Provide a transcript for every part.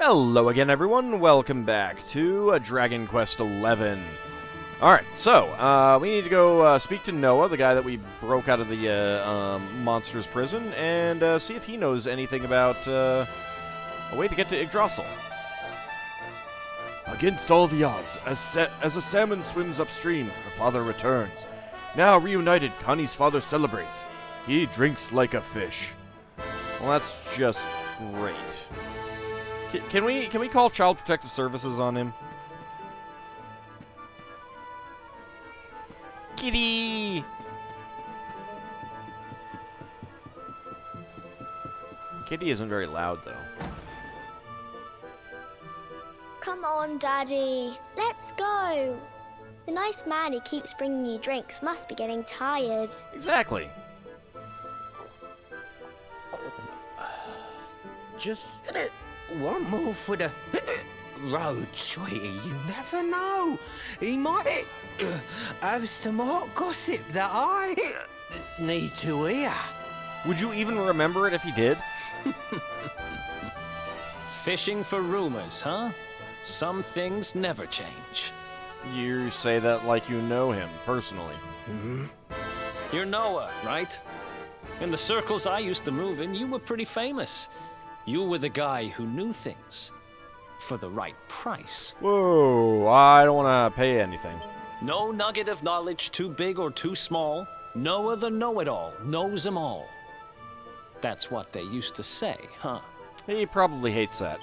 Hello again, everyone. Welcome back to Dragon Quest XI. Alright, so, we need to go speak to Noah, the guy that we broke out of the monster's prison, and see if he knows anything about a way to get to Yggdrasil. Against all the odds, as a salmon swims upstream, her father returns. Now reunited, Connie's father celebrates. He drinks like a fish. Well, that's just great. Can we call Child Protective Services on him? Kitty! Kitty isn't very loud, though. Come on, Daddy. Let's go. The nice man who keeps bringing you drinks must be getting tired. Exactly. Just one more for the road, sweetie. You never know. He might have some hot gossip that I need to hear. Would you even remember it if he did? Fishing for rumors, huh? Some things never change. You say that like you know him, personally. Hmm? You're Noah, right? In the circles I used to move in, you were pretty famous. You were the guy who knew things. For the right price. Whoa, I don't want to pay anything. No nugget of knowledge too big or too small. Noah the know-it-all knows them all. That's what they used to say, huh? He probably hates that.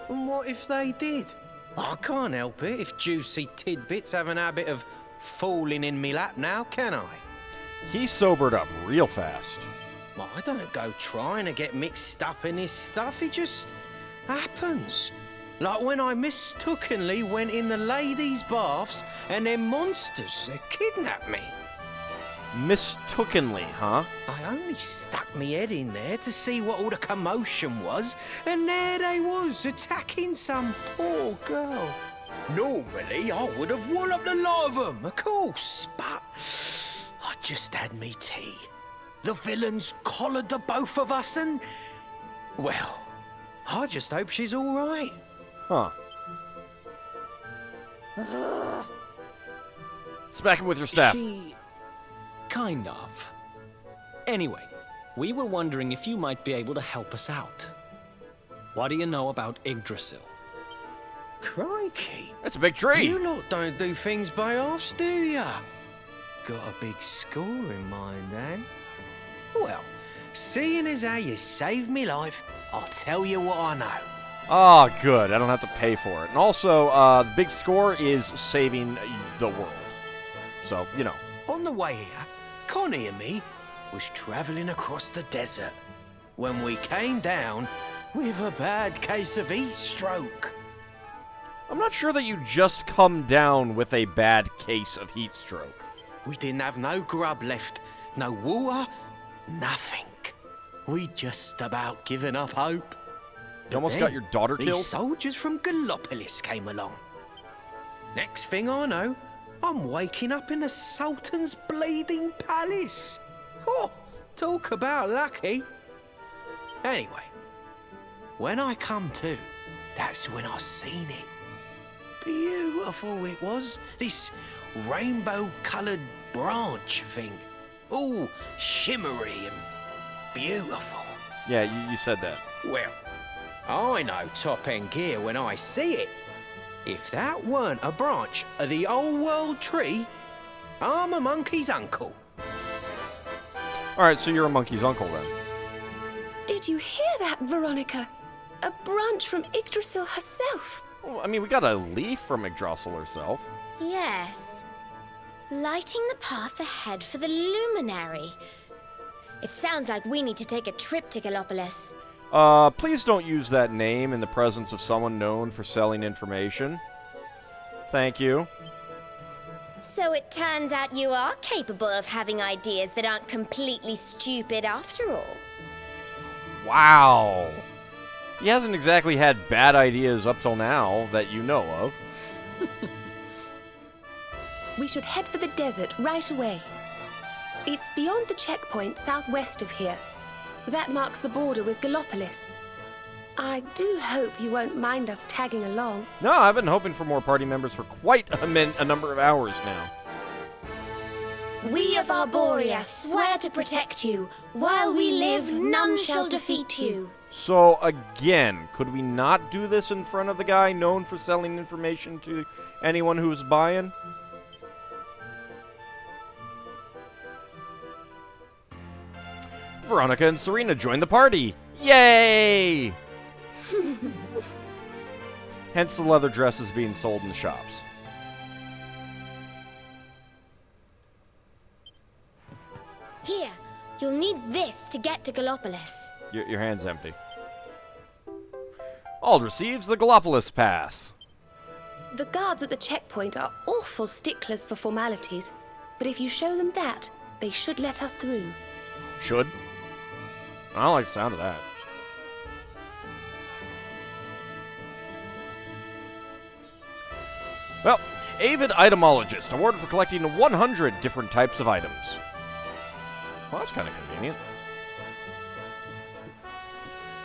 And what if they did? I can't help it if juicy tidbits have an habit of falling in me lap now, can I? He sobered up real fast. Well, I don't go trying to get mixed up in this stuff. It just happens. Like when I mistakenly went in the ladies' baths and them monsters, they kidnapped me. Mistakenly, huh? I only stuck me head in there to see what all the commotion was, and there they was, attacking some poor girl. Normally, I would have walloped a lot of them, of course, but I just had me tea. The villains collared the both of us and... well, I just hope she's all right. Huh. Smack him with your staff. She... kind of. Anyway, we were wondering if you might be able to help us out. What do you know about Yggdrasil? Crikey. That's a big tree. You lot don't do things by halves, do ya? Got a big score in mind, eh? Well, seeing as how you saved me life, I'll tell you what I know. Ah, good. I don't have to pay for it. And also, the big score is saving the world. So, you know. On the way here, Connie and me was travelling across the desert when we came down with a bad case of heat stroke. I'm not sure that you just come down with a bad case of heat stroke. We didn't have no grub left, no water, nothing. We just about given up hope. You almost got your daughter these killed? soldiers from Gallopolis came along. Next thing I know, I'm waking up in the Sultan's bleeding palace. Oh, talk about lucky. Anyway, when I come to, that's when I seen it. Beautiful it was, this rainbow-coloured branch thing. All shimmery and beautiful. Yeah, you said that. Well, I know top-end gear when I see it. If that weren't a branch of the old world tree, I'm a monkey's uncle. Alright, so you're a monkey's uncle then. Did you hear that, Veronica? A branch from Yggdrasil herself. Well, I mean, we got a leaf from Yggdrasil herself. Yes. Lighting the path ahead for the luminary. It sounds like we need to take a trip to Gallopolis. Please don't use that name in the presence of someone known for selling information. Thank you. So it turns out you are capable of having ideas that aren't completely stupid after all. Wow. He hasn't exactly had bad ideas up till now that you know of. We should head for the desert right away. It's beyond the checkpoint southwest of here. That marks the border with Gallopolis. I do hope you won't mind us tagging along. No, I've been hoping for more party members for quite a number of hours now. We of Arborea swear to protect you. While we live, none shall defeat you. So, again, could we not do this in front of the guy known for selling information to anyone who's buying? Veronica and Serena join the party. Yay! Hence the leather dresses being sold in the shops. Here, you'll need this to get to Gallopolis. Your hand's empty. Ald receives the Gallopolis Pass. The guards at the checkpoint are awful sticklers for formalities, but if you show them that, they should let us through. Should? I don't like the sound of that. Well, Avid Itemologist, awarded for collecting 100 different types of items. Well, that's kind of convenient.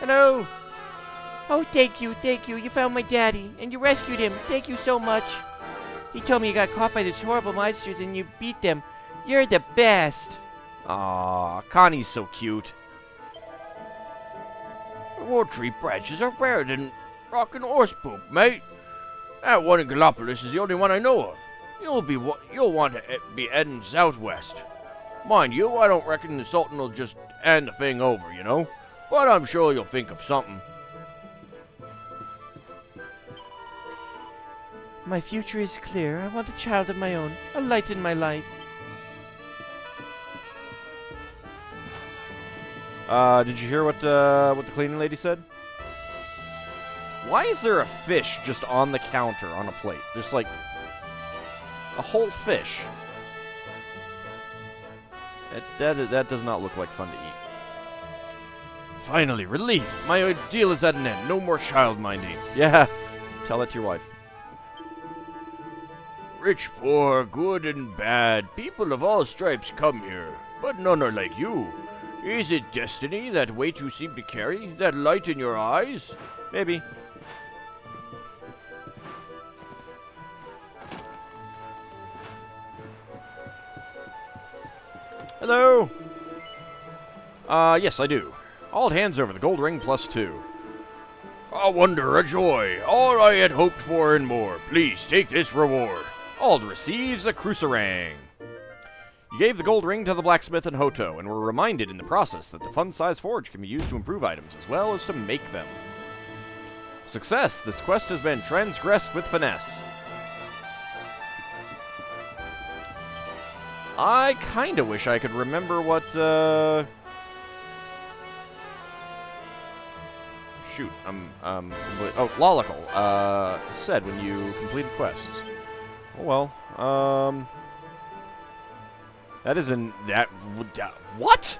Hello. Oh, thank you. You found my daddy, and you rescued him. Thank you so much. He told me you got caught by those horrible monsters and you beat them. You're the best. Aw, Connie's so cute. Reward tree branches are rarer than rockin' horse poop, mate. That one in Gallopolis is the only one I know of. You'll want to be heading southwest. Mind you, I don't reckon the Sultan will just hand the thing over, you know? But I'm sure you'll think of something. My future is clear. I want a child of my own, a light in my life. Did you hear what the cleaning lady said? Why is there a fish just on the counter on a plate? There's like a whole fish. That does not look like fun to eat. Finally, relief! My ordeal is at an end. No more child minding. Yeah, tell that to your wife. Rich, poor, good and bad, people of all stripes come here, but none are like you. Is it destiny, that weight you seem to carry, that light in your eyes? Maybe. Hello? Yes, I do. Ald hands over the gold ring +2. A wonder, a joy, all I had hoped for and more. Please take this reward. Ald receives a cruciferang. You gave the gold ring to the blacksmith and Hoto, and were reminded in the process that the fun-size forge can be used to improve items, as well as to make them. Success! This quest has been transgressed with finesse. I kinda wish I could remember what, Shoot, Lolical, said when you completed quests. Oh well, that isn't that. What?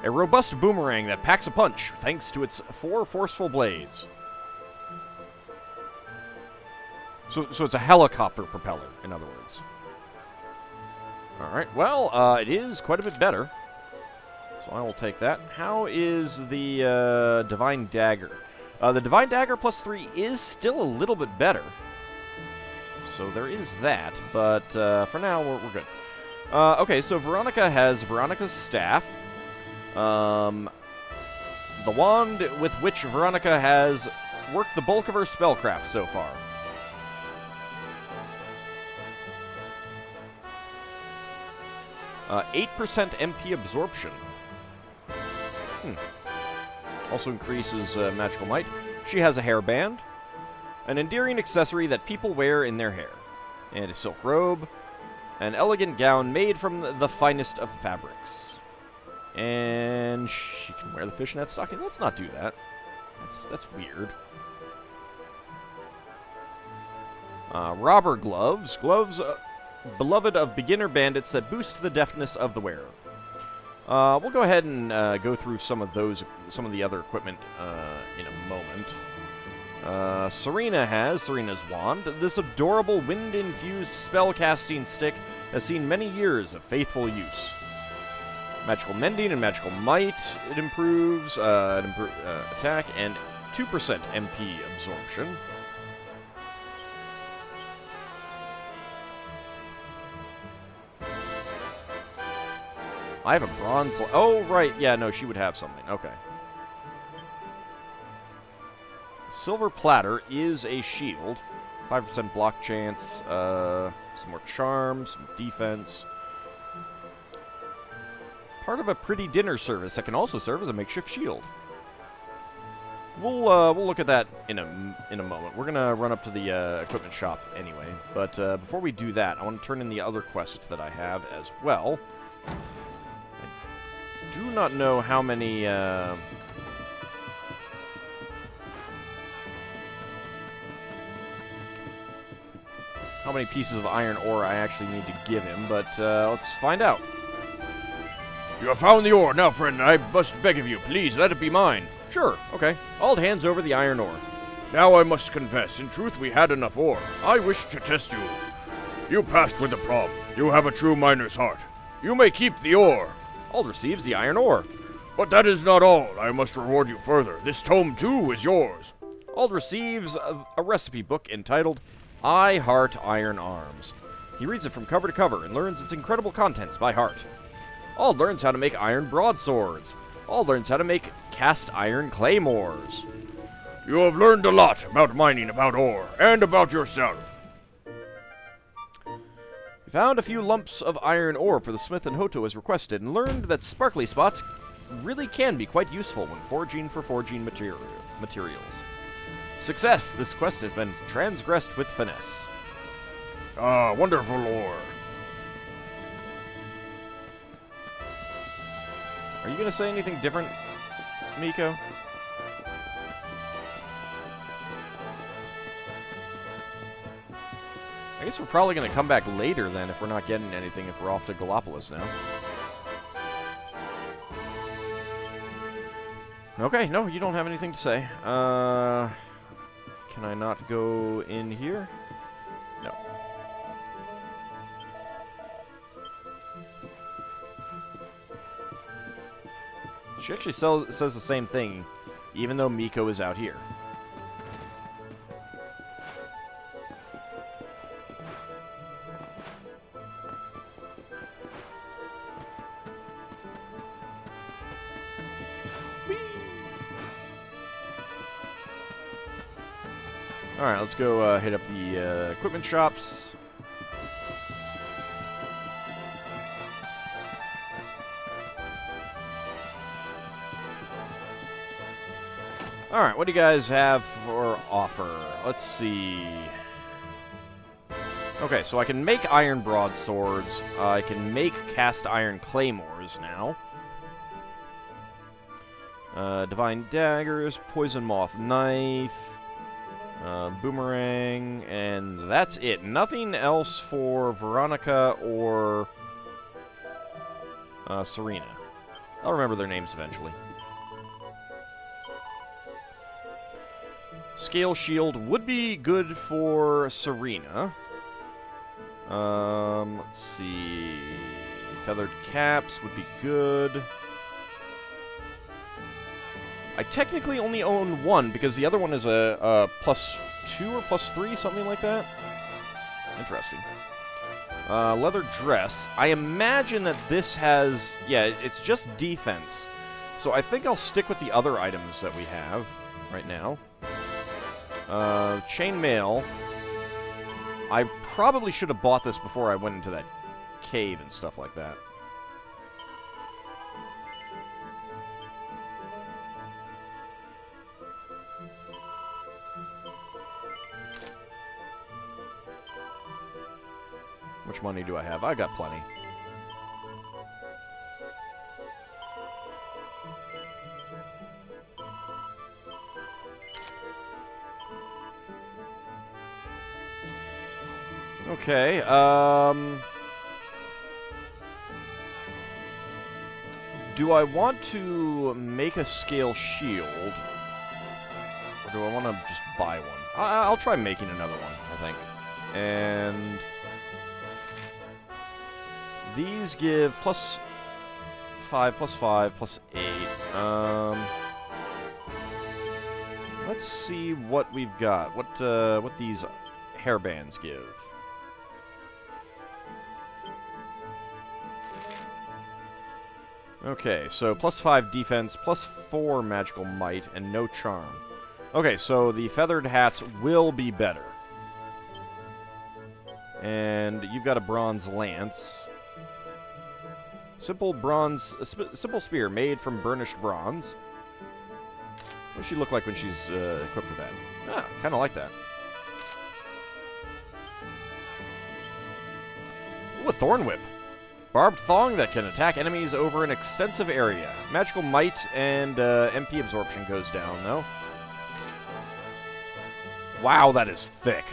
A robust boomerang that packs a punch thanks to its 4 forceful blades. So it's a helicopter propeller, in other words. Alright, well, it is quite a bit better. So I will take that. How is the Divine Dagger? The Divine Dagger +3 is still a little bit better. So there is that, but for now, we're good. Okay, so Veronica has Veronica's staff. The wand with which Veronica has worked the bulk of her spellcraft so far. Uh, 8% MP absorption. Also increases magical might. She has a hairband, an endearing accessory that people wear in their hair, and a silk robe, an elegant gown made from the finest of fabrics. And she can wear the fishnet stockings. Let's not do that. That's weird. Robber gloves. Gloves beloved of beginner bandits that boost the deftness of the wearer. We'll go ahead and go through some of the other equipment in a moment. Serena has Serena's wand. This adorable wind-infused spell-casting stick has seen many years of faithful use. Magical Mending and Magical Might, it improves attack and 2% MP absorption. I have a bronze... Oh, right. Yeah, no, she would have something. Okay. Silver Platter is a shield. 5% block chance, some more charm, some defense. Part of a pretty dinner service that can also serve as a makeshift shield. We'll look at that in a moment. We're gonna run up to the equipment shop anyway. But before we do that, I want to turn in the other quest that I have as well. I do not know how many... how many pieces of iron ore I actually need to give him, but let's find out. You have found the ore. Now, friend, I must beg of you, please let it be mine. Sure, okay. Ald hands over the iron ore. Now I must confess, in truth we had enough ore. I wish to test you. You passed with the problem. You have a true miner's heart. You may keep the ore. Ald receives the iron ore. But that is not all. I must reward you further. This tome, too, is yours. Ald receives a recipe book entitled I Heart Iron Arms. He reads it from cover to cover and learns its incredible contents by heart. Ald learns how to make iron broadswords. Ald learns how to make cast iron claymores. You have learned a lot about mining, about ore, and about yourself. You found a few lumps of iron ore for the smith and Hoto as requested, and learned that sparkly spots really can be quite useful when forging for forging materials. Success! This quest has been transgressed with finesse. Ah, wonderful ore. Are you going to say anything different, Miko? I guess we're probably going to come back later then if we're not getting anything, if we're off to Gallopolis now. Okay, no, you don't have anything to say. Can I not go in here? No. She actually says the same thing, even though Miko is out here. Alright, let's go hit up the equipment shops. Alright, what do you guys have for offer? Let's see. Okay, so I can make iron broadswords. I can make cast iron claymores now. Divine daggers, poison moth knife, boomerang, and that's it. Nothing else for Veronica or Serena. I'll remember their names eventually. Scale shield would be good for Serena. Let's see. Feathered caps would be good. I technically only own one because the other one is a +2 or +3, something like that. Interesting. Leather dress. I imagine that this has... Yeah, it's just defense. So I think I'll stick with the other items that we have right now. Chainmail. I probably should have bought this before I went into that cave and stuff like that. Which money do I have? I got plenty. Okay, do I want to make a scale shield? Or do I want to just buy one? I'll try making another one, I think. And these give 5, plus 8. Let's see what we've got. What these hairbands give. Okay, so plus 5 defense, plus 4 magical might, and no charm. Okay, so the feathered hats will be better. And you've got a bronze lance. Simple simple spear made from burnished bronze. What does she look like when she's equipped with that? Ah, kind of like that. Ooh, a thorn whip. Barbed thong that can attack enemies over an extensive area. Magical might and MP absorption goes down, though. Wow, that is thick.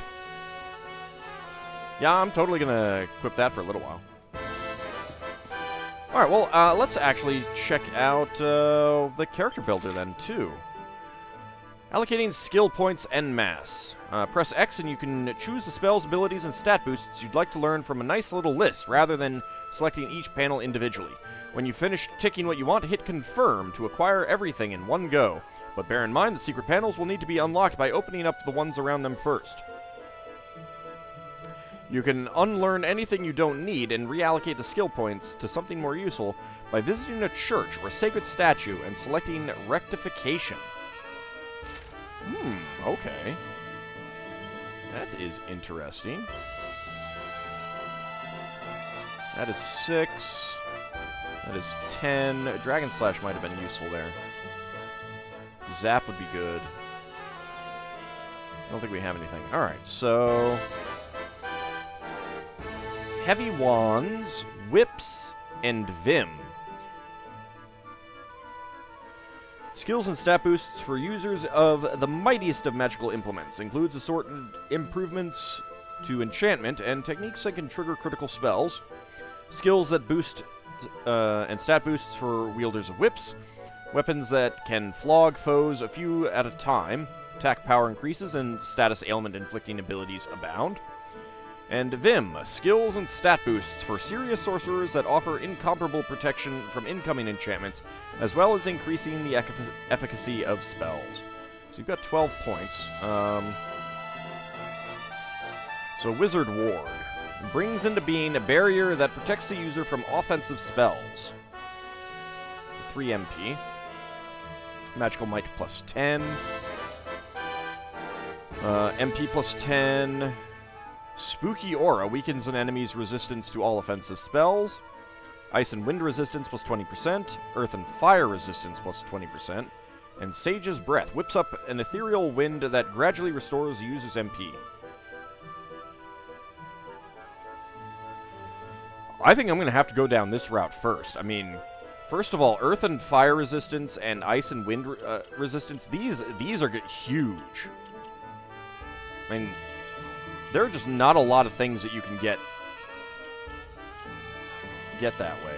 Yeah, I'm totally going to equip that for a little while. Alright, well, let's actually check out the character builder then, too. Allocating skill points en masse. Press X and you can choose the spells, abilities, and stat boosts you'd like to learn from a nice little list, rather than selecting each panel individually. When you finish ticking what you want, hit Confirm to acquire everything in one go. But bear in mind, the secret panels will need to be unlocked by opening up the ones around them first. You can unlearn anything you don't need and reallocate the skill points to something more useful by visiting a church or sacred statue and selecting Rectification. Okay. That is interesting. That is 6. That is 10. Dragon Slash might have been useful there. Zap would be good. I don't think we have anything. Alright, so... Heavy Wands, Whips, and Vim. Skills and stat boosts for users of the mightiest of magical implements. Includes assorted improvements to enchantment and techniques that can trigger critical spells. Skills that boost and stat boosts for wielders of whips. Weapons that can flog foes a few at a time. Attack power increases and status ailment inflicting abilities abound. And Vim, skills and stat boosts for serious sorcerers that offer incomparable protection from incoming enchantments, as well as increasing the efficacy of spells. So you've got 12 points. So Wizard Ward brings into being a barrier that protects the user from offensive spells. 3 MP. Magical Might plus 10. MP plus 10. Spooky Aura weakens an enemy's resistance to all offensive spells. Ice and Wind resistance plus 20%. Earth and Fire resistance plus 20%. And Sage's Breath whips up an ethereal wind that gradually restores the user's MP. I think I'm going to have to go down this route first. I mean, first of all, Earth and Fire resistance and Ice and Wind resistance, these are huge. I mean, there are just not a lot of things that you can get that way.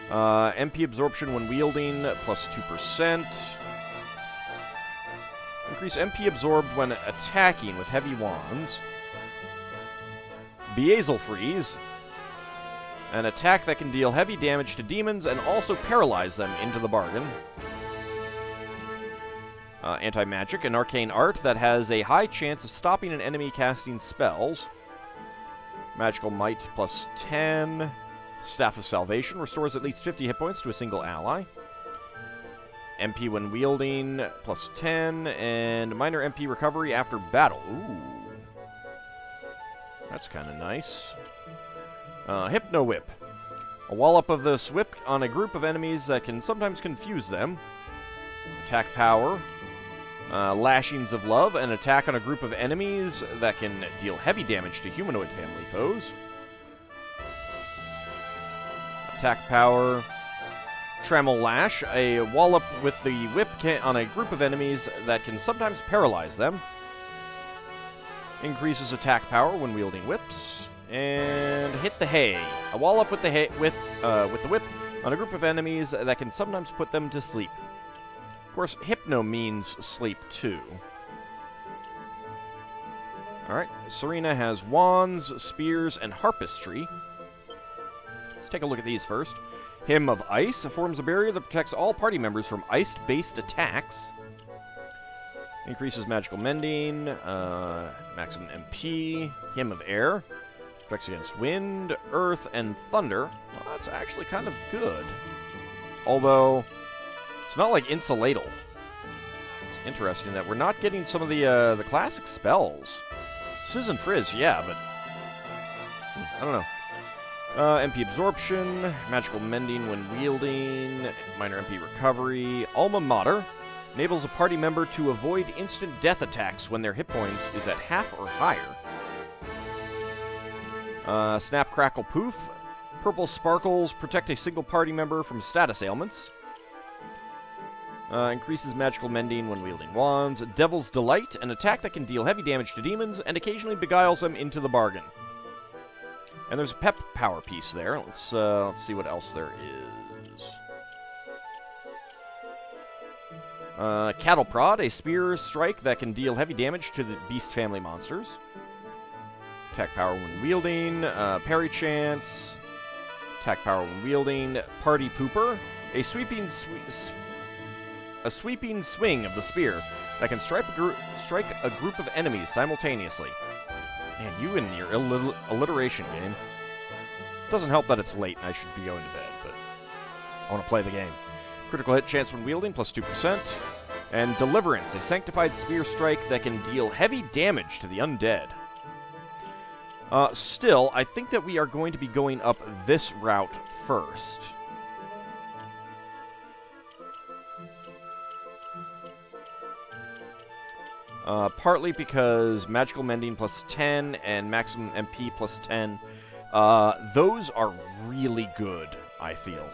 MP absorption when wielding, plus 2%. Increase MP absorbed when attacking with heavy wands. Beazel Freeze. An attack that can deal heavy damage to demons and also paralyze them into the bargain. Anti-magic, an arcane art that has a high chance of stopping an enemy casting spells. Magical Might plus 10. Staff of Salvation restores at least 50 hit points to a single ally. MP when wielding plus 10. And minor MP recovery after battle. Ooh. That's kind of nice. Hypno Whip. A wallop of this whip on a group of enemies that can sometimes confuse them. Attack power. Lashings of Love, an attack on a group of enemies that can deal heavy damage to humanoid family foes. Attack power. Trammel Lash, a wallop with the whip on a group of enemies that can sometimes paralyze them. Increases attack power when wielding whips. And Hit the Hay, a wallop with the with the whip on a group of enemies that can sometimes put them to sleep. Of course, Hypno means sleep, too. Alright, Serena has wands, spears, and harpistry. Let's take a look at these first. Hymn of Ice forms a barrier that protects all party members from ice-based attacks. Increases magical mending, maximum MP. Hymn of Air protects against wind, earth, and thunder. Well, that's actually kind of good. Although, it's not like Insulatal. It's interesting that we're not getting some of the classic spells. Sizz and Frizz, yeah, but I don't know. MP Absorption, Magical Mending when wielding, Minor MP Recovery. Alma Mater enables a party member to avoid instant death attacks when their hit points is at half or higher. Snap, Crackle, Poof. Purple Sparkles protect a single party member from status ailments. Increases magical mending when wielding wands. Devil's Delight, an attack that can deal heavy damage to demons and occasionally beguiles them into the bargain. And there's a pep power piece there. Let's see what else there is. Cattle Prod, a spear strike that can deal heavy damage to the beast family monsters. Attack power when wielding. Parry Chance. Attack power when wielding. Party Pooper, a sweeping swing of the spear that can strike a group of enemies simultaneously. Man, you and your alliteration game. Doesn't help that it's late and I should be going to bed, but I want to play the game. Critical hit chance when wielding, plus 2%. And Deliverance, a sanctified spear strike that can deal heavy damage to the undead. Still, I think that we are going to be going up this route first. Partly because Magical Mending plus 10 and Maximum MP plus 10, those are really good, I feel.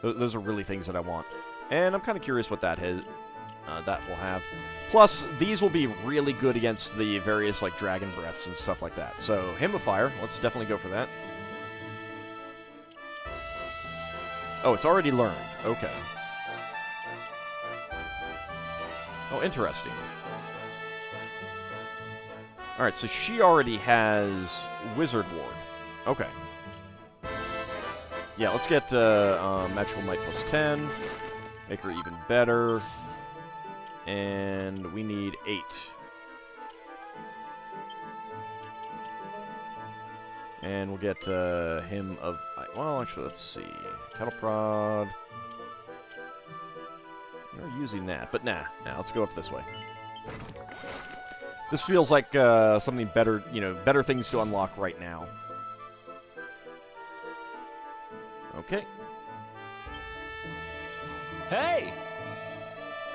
Those are really things that I want. And I'm kind of curious what that will have. Plus, these will be really good against the various, like, Dragon Breaths and stuff like that. So, Hymn of Fire, let's definitely go for that. Oh, it's already learned. Okay. Oh, interesting. Alright, so she already has Wizard Ward. Okay. Yeah, let's get Magical Might plus 10. Make her even better. And we need 8. And we'll get Hymn of... Well, actually, let's see. Cattle Prod... We're using that, but nah, let's go up this way. This feels like something better, better things to unlock right now. Okay. Hey!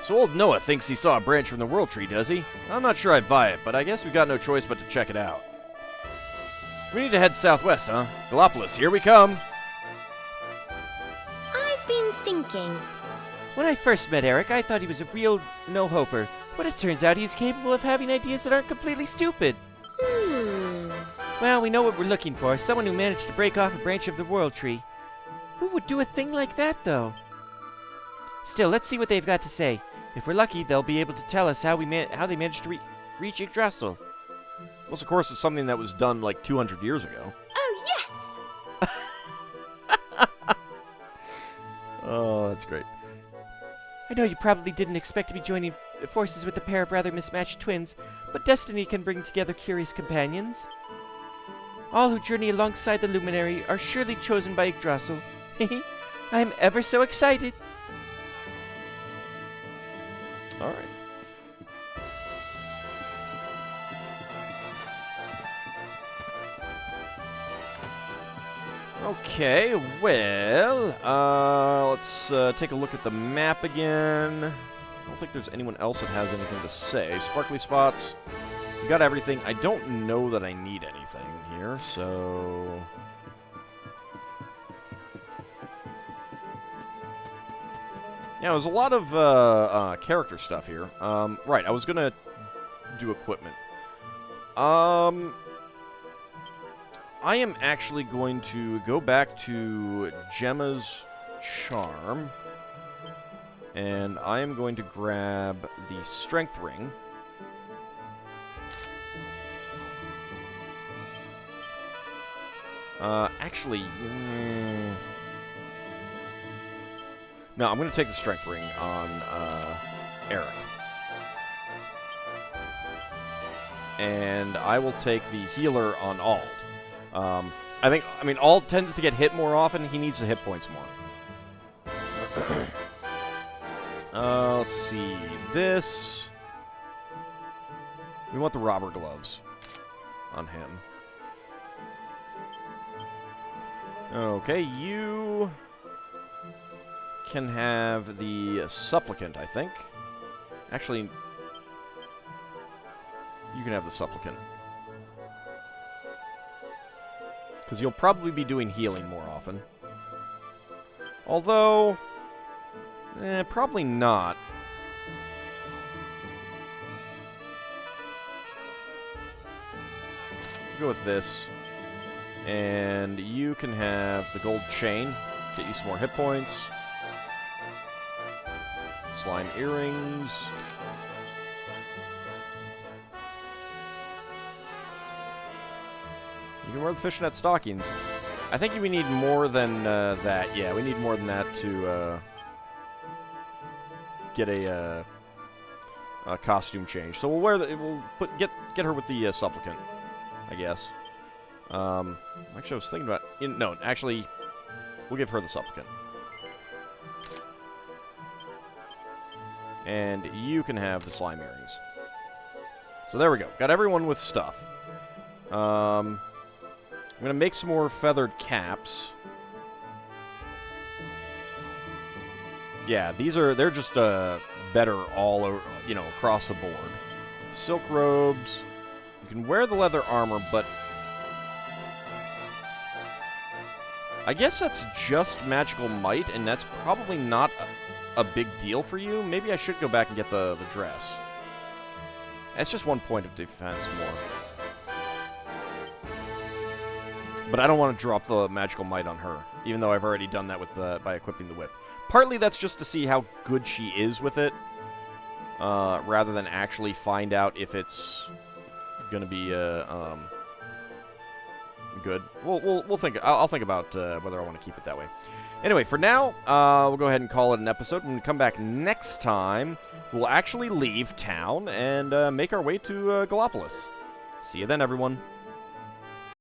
So old Noah thinks he saw a branch from the World Tree, does he? I'm not sure I'd buy it, but I guess we've got no choice but to check it out. We need to head southwest, huh? Gallopolis, here we come! I've been thinking. When I first met Eric, I thought he was a real no-hoper, but it turns out he's capable of having ideas that aren't completely stupid. Well, we know what we're looking for, someone who managed to break off a branch of the World Tree. Who would do a thing like that, though? Still, let's see what they've got to say. If we're lucky, they'll be able to tell us how they managed to reach Yggdrasil. Well, of course, it's something that was done like 200 years ago. Oh, yes! Oh, that's great. I know you probably didn't expect to be joining forces with a pair of rather mismatched twins, but destiny can bring together curious companions. All who journey alongside the Luminary are surely chosen by Yggdrasil. I am ever so excited. All right. Okay, well, let's take a look at the map again. I don't think there's anyone else that has anything to say. Sparkly spots. We got everything. I don't know that I need anything here, so... Yeah, there's a lot of character stuff here. Right, I was gonna do equipment. I am actually going to go back to Gemma's Charm, and I am going to grab the Strength Ring. Actually... No, I'm going to take the strength ring on Eric. And I will take the healer on Ald. I mean, Ald tends to get hit more often. He needs the hit points more. Let's see. This... We want the robber gloves on him. Okay, you can have the supplicant, I think. Actually, you can have the supplicant. Because you'll probably be doing healing more often. Although, probably not. Go with this. And you can have the gold chain. Get you some more hit points. Slime earrings. You can wear the fishnet stockings. I think we need more than that. Yeah, we need more than that to get a costume change. So we'll wear the. We'll get her with the supplicant, I guess. Actually, I was thinking about... no, actually, we'll give her the supplicant. And you can have the slime earrings. So there we go. Got everyone with stuff. I'm going to make some more feathered caps. Yeah, they're just better all over, across the board. Silk robes. You can wear the leather armor, but... I guess that's just magical might, and that's probably not a big deal for you. Maybe I should go back and get the dress. That's just 1 point of defense more. But I don't want to drop the magical might on her, even though I've already done that with by equipping the whip. Partly that's just to see how good she is with it, rather than actually find out if it's going to be good. We'll think. I'll think about whether I want to keep it that way. Anyway, for now, we'll go ahead and call it an episode. When we come back next time, we'll actually leave town and make our way to Gallopolis. See you then, everyone.